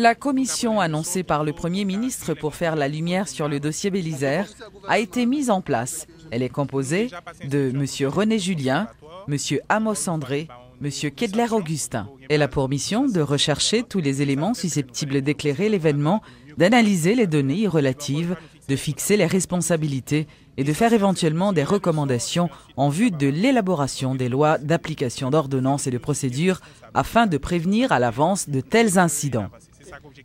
La commission annoncée par le Premier ministre pour faire la lumière sur le dossier Bélisaire a été mise en place. Elle est composée de M. René Julien, M. Amos André, M. Kedler Augustin. Elle a pour mission de rechercher tous les éléments susceptibles d'éclairer l'événement, d'analyser les données relatives, de fixer les responsabilités et de faire éventuellement des recommandations en vue de l'élaboration des lois d'application d'ordonnances et de procédures afin de prévenir à l'avance de tels incidents.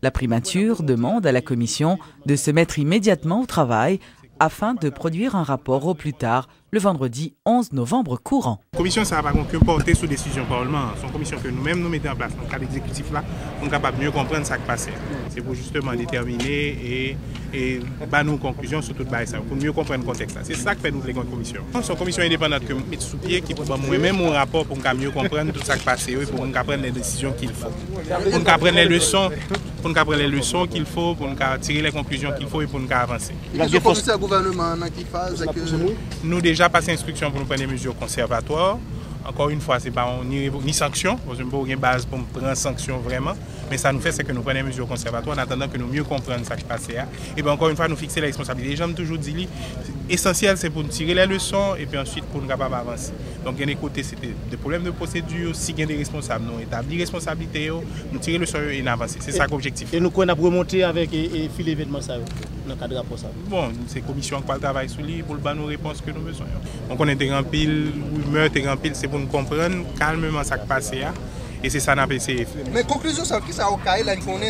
La primature demande à la commission de se mettre immédiatement au travail afin de produire un rapport au plus tard le vendredi 11 novembre courant. La commission ça va que porter sous décision du Parlement. C'est une commission que nous-mêmes nous mettons en place dans le cadre exécutif là, pour capable mieux comprendre ce qui passe. C'est pour justement déterminer et bah nous conclusions sur toute base ça, pour mieux comprendre le contexte là. C'est ça que fait nous les grandes commissions. C'est une commission indépendante que nous mettons sous pied qui pour moi-même un rapport pour mieux comprendre tout ça qui passe et pour nous prendre les décisions qu'il faut. Pour nous prendre les leçons, qu'il faut, pour nous tirer les conclusions qu'il faut et pour nous avancer. Le commissaire gouvernement qui phase nous déjà passé instruction pour nous prendre des mesures conservatoires. Encore une fois, ce n'est pas ni sanction, parce que nous n'avons pas de base pour prendre sanction vraiment, mais ça nous fait, c'est que nous prenons des mesures conservatoires en attendant que nous mieux comprenions ce qui passe. Et bien encore une fois, nous fixer les responsabilités. Les gens m'ont toujours dit, l'essentiel c'est pour nous tirer les leçons et puis ensuite pour nous capables d'avancer. Donc, d'un côté, c'était des problèmes de procédure, si il y a des responsables, nous établir les responsabilités, nous tirer le leçons et avancer. C'est ça l'objectif. Et nous, qu'on a remonté avec et fil l'événement ça dans le cadre de rapport ça. Bon, c'est la commission qui travaille sur lui pour le nos réponses que nous besoin. Donc, on est en pile, rumeur, en pile, c'est pour nous comprendre calmement ce qui passe. Et c'est ça qu'on a essayé. Mais conclusion, c'est que ça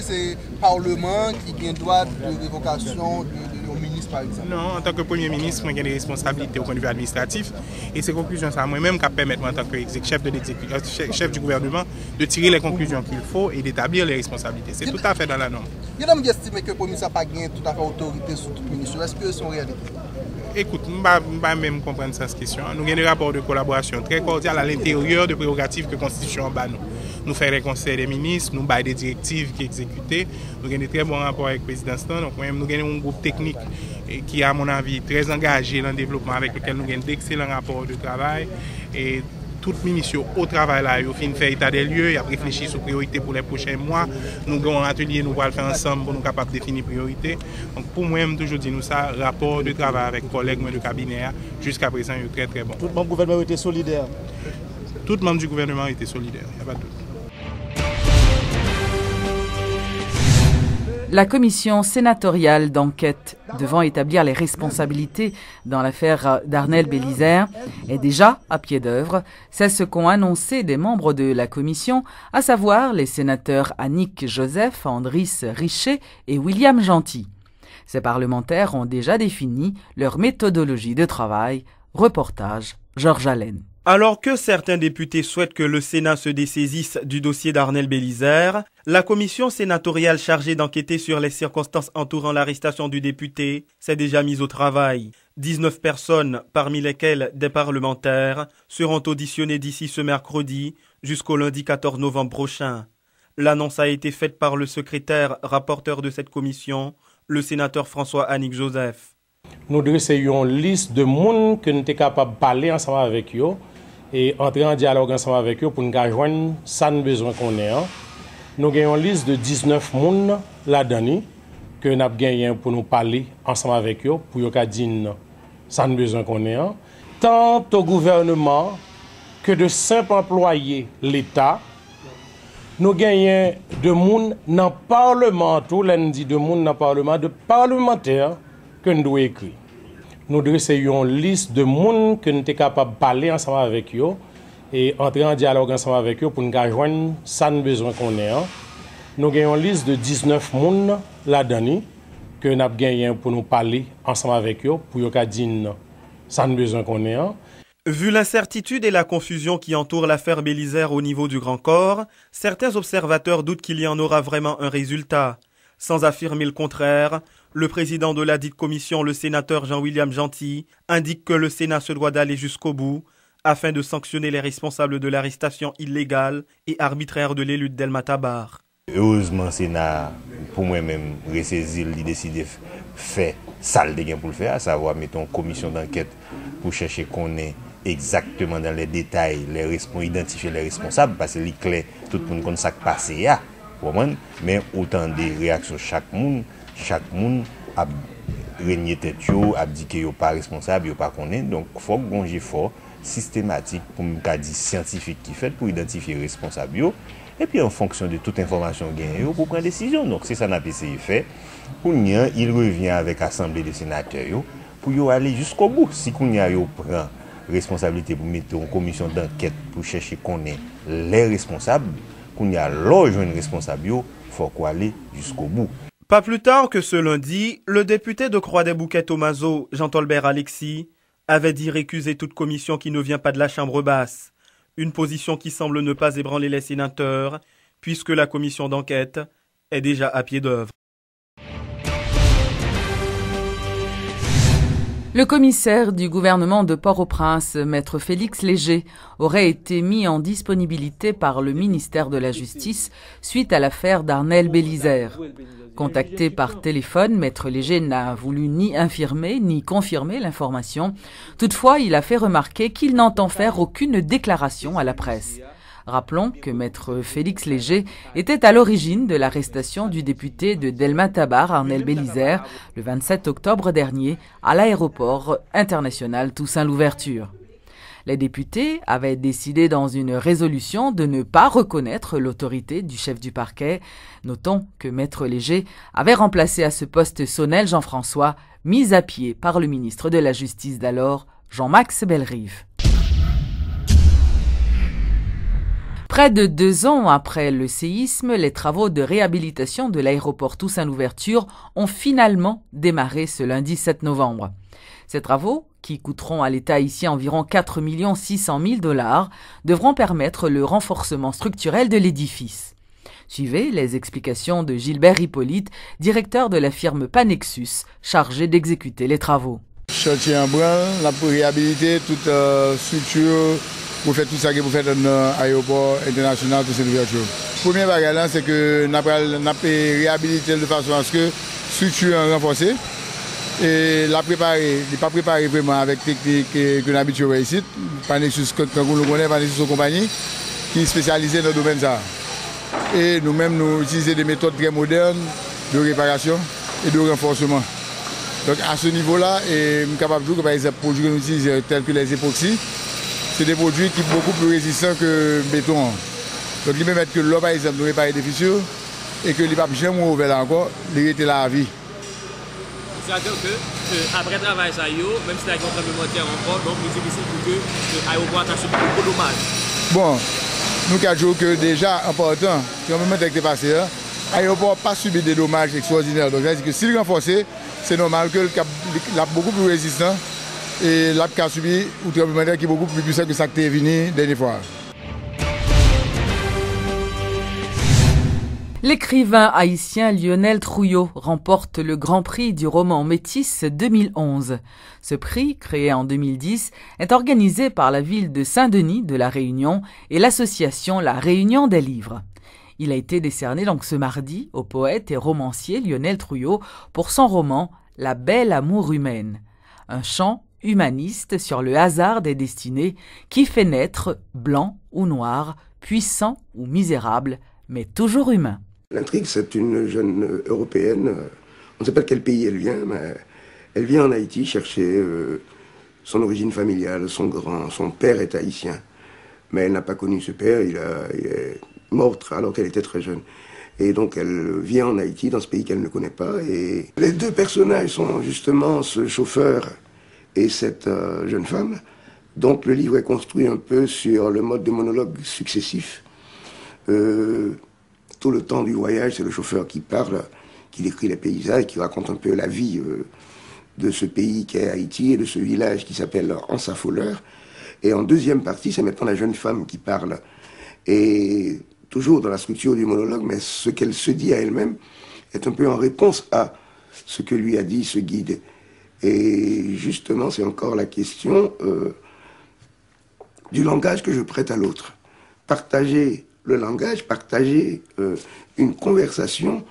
c'est le Parlement qui a droit de révocation du ministre, par exemple. Non, en tant que Premier ministre, j'ai des responsabilités au point de vue administratif. Et ces conclusions, c'est moi-même qui permettent, en tant que chef du gouvernement, de tirer les conclusions qu'il faut et d'établir les responsabilités. C'est tout à fait dans la norme. Il y a estimé que le Premier ministre n'a pas gagné tout à fait autorité sur toute ministre. Est-ce que c'est en réalité? Écoute, je ne vais pas même comprendre cette question. Nous avons des rapports de collaboration très cordiaux à l'intérieur de prérogatives que la Constitution bat nous. Nous faisons les conseils des ministres, nous avons des directives qui sont exécutées. Nous avons des très bons rapports avec le président Stan. Donc, nous avons un groupe technique qui est, à mon avis, très engagé dans le développement, avec lequel nous avons d'excellents rapports de travail. Et toute ministre au travail là, il fin faire état des lieux, il a réfléchi sur priorité pour les prochains mois. Nous avons un atelier, nous allons le faire ensemble pour nous capables de définir priorité. Donc pour moi, je toujours dis nous ça, rapport de travail avec collègues de cabinet jusqu'à présent, il est très très bon. Tout le membre du gouvernement était solidaire. Tout le membre du gouvernement était solidaire, il n'y a pas de doute. La commission sénatoriale d'enquête devant établir les responsabilités dans l'affaire d'Arnel Bélisaire est déjà à pied d'œuvre. C'est ce qu'ont annoncé des membres de la commission, à savoir les sénateurs Annick Joseph, Andriss Richer et William Gentil. Ces parlementaires ont déjà défini leur méthodologie de travail. Reportage Georges Allen. Alors que certains députés souhaitent que le Sénat se dessaisisse du dossier d'Arnel Bélisaire, la commission sénatoriale chargée d'enquêter sur les circonstances entourant l'arrestation du député s'est déjà mise au travail. 19 personnes, parmi lesquelles des parlementaires, seront auditionnées d'ici ce mercredi jusqu'au lundi 14 novembre prochain. L'annonce a été faite par le secrétaire rapporteur de cette commission, le sénateur François Annick Joseph. Nous dressons une liste de monde que nous sommes capables de parler ensemble avec eux et entrer en dialogue ensemble avec eux pour nous joindre ça nous besoin qu'on ait. Nous avons une liste de 19 personnes là-dedans que nous avons gagné pour nous parler ensemble avec eux pour nous dire ça nous besoin qu'on ait. Tant au gouvernement que de simples employés l'État, nous gagnons de monde dans le Parlement, tout lundi de monde dans le Parlement, de parlementaires que nous devons écrire. Nous dressons une liste de monde que nous sommes capables de parler ensemble avec eux et entrer en dialogue ensemble avec eux pour nous joindre ça nous besoin qu'on ait. Nous avons une liste de 19 personnes là-dedans que nous avons gagné pour nous parler ensemble avec eux pour nous dire ça nous besoin qu'on ait. Vu l'incertitude et la confusion qui entourent l'affaire Bélisaire au niveau du Grand Corps, certains observateurs doutent qu'il y en aura vraiment un résultat. Sans affirmer le contraire, le président de la dite commission, le sénateur Jean-William Gentil, indique que le Sénat se doit d'aller jusqu'au bout afin de sanctionner les responsables de l'arrestation illégale et arbitraire de l'élu Delma Tabar. Heureusement, le Sénat, pour moi-même, ressaisir, il décide de faire ça pour le faire, à savoir mettre une commission d'enquête pour chercher qu'on ait exactement dans les détails, identifier les responsables, parce que c'est clair, tout le monde connaît ça qui passe. mais autant de réactions chaque monde a régné tête yo, a dit que yo pas responsable, yo pas connaît. Donc faut qu'on ait fort systématique pour me dire scientifique qui fait pour identifier responsable yo. Et puis en fonction de toute information gagnée pour prendre décision. Donc c'est ça n'a pas essayé fait. Pour nous, il revient avec l'Assemblée des sénateurs pour aller jusqu'au bout. Si Kounia prend responsabilité pour mettre une commission d'enquête pour chercher qu'on est les responsables, Kounia loge une responsable, il faut qu'on aller jusqu'au bout. Pas plus tard que ce lundi, le député de Croix-des-Bouquets-Thomazeau, Jean-Tolbert Alexis, avait dit récuser toute commission qui ne vient pas de la Chambre basse. Une position qui semble ne pas ébranler les sénateurs, puisque la commission d'enquête est déjà à pied d'œuvre. Le commissaire du gouvernement de Port-au-Prince, maître Félix Léger, aurait été mis en disponibilité par le ministère de la Justice suite à l'affaire d'Arnel Bélisère. Contacté par téléphone, maître Léger n'a voulu ni infirmer ni confirmer l'information. Toutefois, il a fait remarquer qu'il n'entend faire aucune déclaration à la presse. Rappelons que maître Félix Léger était à l'origine de l'arrestation du député de Delma-Tabar, Arnel Bélisère, le 27 octobre dernier, à l'aéroport international Toussaint-Louverture. Les députés avaient décidé dans une résolution de ne pas reconnaître l'autorité du chef du parquet. Notons que maître Léger avait remplacé à ce poste Sonnel Jean-François, mis à pied par le ministre de la Justice d'alors, Jean-Max Bellerive. Près de 2 ans après le séisme, les travaux de réhabilitation de l'aéroport Toussaint-Louverture ont finalement démarré ce lundi 7 novembre. Ces travaux, qui coûteront à l'État haïtien environ 4 600 000 $, devront permettre le renforcement structurel de l'édifice. Suivez les explications de Gilbert Hippolyte, directeur de la firme Panexus, chargé d'exécuter les travaux. Chantier en branle, la pour réhabiliter toute structure, pour faire tout ça que vous faites dans l'aéroport international de Toussaint-Louverture. Le premier bagage, c'est que nous avons réhabilité de façon à ce que la structure soit renforcée. Et la préparer, il n'est pas préparé vraiment avec la technique que nous habituons ici. Panexus, quand vous le connaissez, Panexus et compagnie, qui est spécialisée dans le domaine ça. Et nous-mêmes, nous utilisons des méthodes très modernes de réparation et de renforcement. Donc à ce niveau-là, je suis capable de dire que par exemple, les produits que nous utilisons, tels que les époxys, c'est des produits qui sont beaucoup plus résistants que le béton. Donc il peut mettre que l'eau, par exemple, nous réparer des fissures et que les papes jamais ouverts là encore, les étaient là à vie. C'est-à-dire qu'après le travail, même si la tremblement de terre encore, donc c'est difficile pour que l'aéroport a subi beaucoup de dommages. Bon, nous avons que déjà important, quand le moment est passé, l'aéroport n'a pas subi des dommages extraordinaires. Donc c'est-à-dire que s'il est renforcé, c'est normal que l'a beaucoup plus résistant et l'a subi un tremblement de terre qui est beaucoup plus puissant que ça qui est venu la dernière fois. L'écrivain haïtien Lionel Trouillot remporte le Grand Prix du roman Métis 2011. Ce prix, créé en 2010, est organisé par la ville de Saint-Denis de La Réunion et l'association La Réunion des Livres. Il a été décerné donc ce mardi au poète et romancier Lionel Trouillot pour son roman La Belle Amour Humaine, un chant humaniste sur le hasard des destinées qui fait naître blanc ou noir, puissant ou misérable, mais toujours humain. L'intrigue, c'est une jeune européenne, on ne sait pas de quel pays elle vient, mais elle vient en Haïti chercher son origine familiale, son père est haïtien, mais elle n'a pas connu ce père, il est mort alors qu'elle était très jeune. Et donc elle vient en Haïti, dans ce pays qu'elle ne connaît pas, et les deux personnages sont justement ce chauffeur et cette jeune femme. Donc le livre est construit un peu sur le mode de monologue successif. Tout le temps du voyage, c'est le chauffeur qui parle, qui décrit les paysages, qui raconte un peu la vie de ce pays qu'est Haïti et de ce village qui s'appelle Ansafoleur. Et en deuxième partie, c'est maintenant la jeune femme qui parle. Et toujours dans la structure du monologue, mais ce qu'elle se dit à elle-même est un peu en réponse à ce que lui a dit ce guide. Et justement, c'est encore la question du langage que je prête à l'autre. Partager le langage, partager une conversation,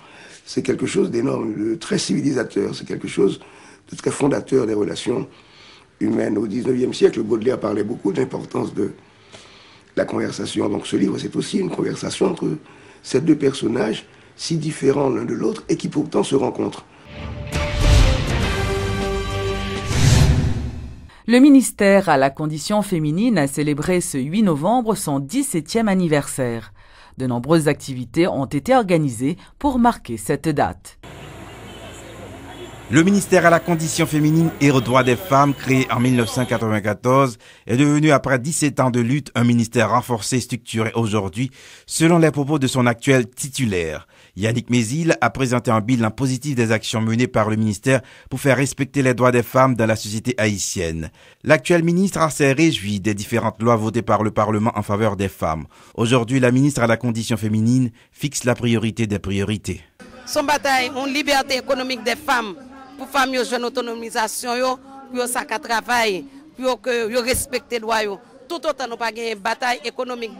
c'est quelque chose d'énorme, de très civilisateur, c'est quelque chose de très fondateur des relations humaines. Au XIXe siècle, Baudelaire parlait beaucoup de l'importance de la conversation. Donc ce livre, c'est aussi une conversation entre ces deux personnages si différents l'un de l'autre et qui pourtant se rencontrent. Le ministère à la condition féminine a célébré ce 8 novembre son 17e anniversaire. De nombreuses activités ont été organisées pour marquer cette date. Le ministère à la condition féminine et aux droits des femmes, créé en 1994, est devenu après 17 ans de lutte un ministère renforcé et structuré aujourd'hui, selon les propos de son actuel titulaire. Yannick Mézil a présenté un bilan positif des actions menées par le ministère pour faire respecter les droits des femmes dans la société haïtienne. L'actuel ministre s'est réjoui des différentes lois votées par le Parlement en faveur des femmes. Aujourd'hui, la ministre à la condition féminine fixe la priorité des priorités. Son bataille, une liberté économique des femmes, pour les femmes, une autonomisation, pour ça qu'à travail, pour que respecter les lois. Tout autant nous pas une bataille économique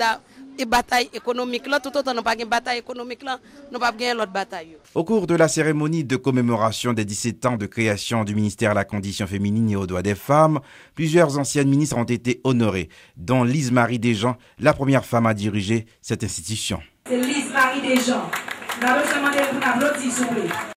et bataille économique là, tout autant nous pas une bataille économique là, nous pas gagner l'autre bataille. Au cours de la cérémonie de commémoration des 17 ans de création du ministère à la condition féminine et aux droits des femmes, plusieurs anciennes ministres ont été honorées, dont Lise Marie Desjean, la première femme à diriger cette institution. C'est Lise Marie Desjean. Nous avons demandé pour applaudir.